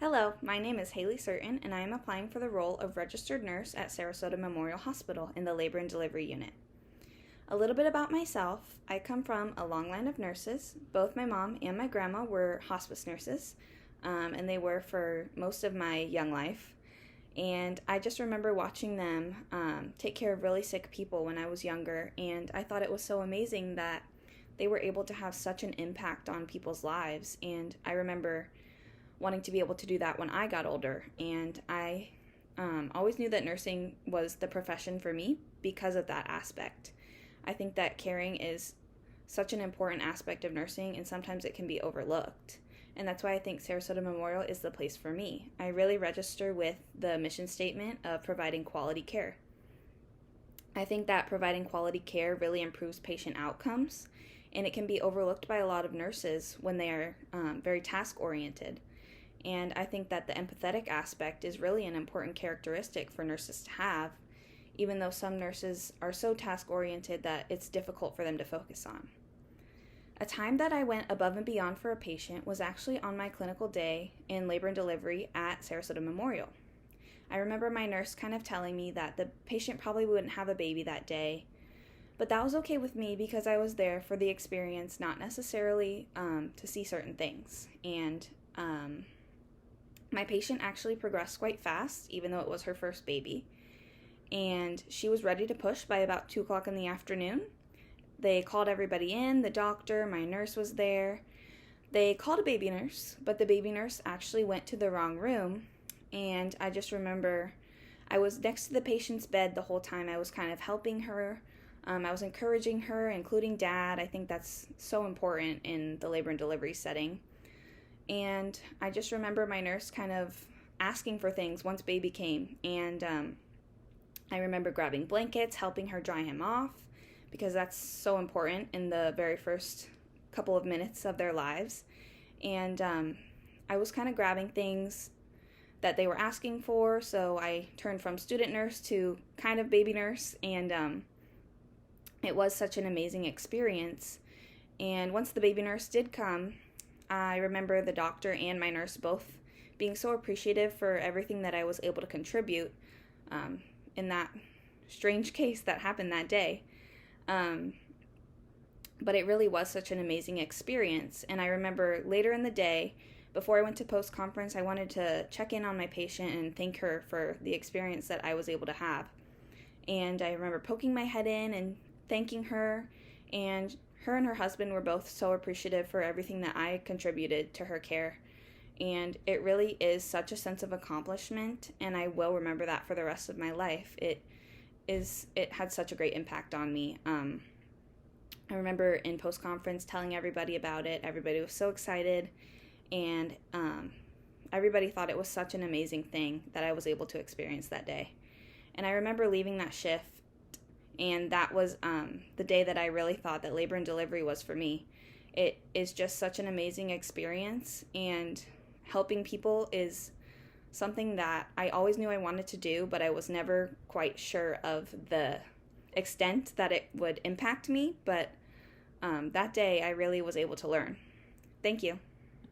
Hello, my name is Haley Certain, and I am applying for the role of registered nurse at Sarasota Memorial Hospital in the labor and delivery unit. A little bit about myself. I come from a long line of nurses. Both my mom and my grandma were hospice nurses, and they were for most of my young life. And I just remember watching them take care of really sick people when I was younger, and I thought it was so amazing that they were able to have such an impact on people's lives. And I remember wanting to be able to do that when I got older. And I always knew that nursing was the profession for me because of that aspect. I think that caring is such an important aspect of nursing, and sometimes it can be overlooked. And that's why I think Sarasota Memorial is the place for me. I really register with the mission statement of providing quality care. I think that providing quality care really improves patient outcomes, and it can be overlooked by a lot of nurses when they are very task-oriented. And I think that the empathetic aspect is really an important characteristic for nurses to have, even though some nurses are so task-oriented that it's difficult for them to focus on. A time that I went above and beyond for a patient was actually on my clinical day in labor and delivery at Sarasota Memorial. I remember my nurse kind of telling me that the patient probably wouldn't have a baby that day, but that was okay with me because I was there for the experience, not necessarily to see certain things. And my patient actually progressed quite fast, even though it was her first baby. And she was ready to push by about 2 o'clock in the afternoon. They called everybody in, the doctor, my nurse was there. They called a baby nurse, but the baby nurse actually went to the wrong room. And I just remember I was next to the patient's bed the whole time. I was kind of helping her. I was encouraging her, including Dad. I think that's so important in the labor and delivery setting. And I just remember my nurse kind of asking for things once baby came. And I remember grabbing blankets, helping her dry him off, because that's so important in the very first couple of minutes of their lives. And I was kind of grabbing things that they were asking for, so I turned from student nurse to kind of baby nurse, and it was such an amazing experience. And once the baby nurse did come, I remember the doctor and my nurse both being so appreciative for everything that I was able to contribute in that strange case that happened that day. But it really was such an amazing experience. And I remember later in the day, before I went to post-conference, I wanted to check in on my patient and thank her for the experience that I was able to have. And I remember poking my head in and thanking her, and her and her husband were both so appreciative for everything that I contributed to her care. And it really is such a sense of accomplishment, and I will remember that for the rest of my life. It had such a great impact on me. I remember in post-conference telling everybody about it. Everybody was so excited, and everybody thought it was such an amazing thing that I was able to experience that day. And I remember leaving that shift, and that was the day that I really thought that labor and delivery was for me. It is just such an amazing experience, and helping people is something that I always knew I wanted to do, but I was never quite sure of the extent that it would impact me. But that day I really was able to learn. Thank you.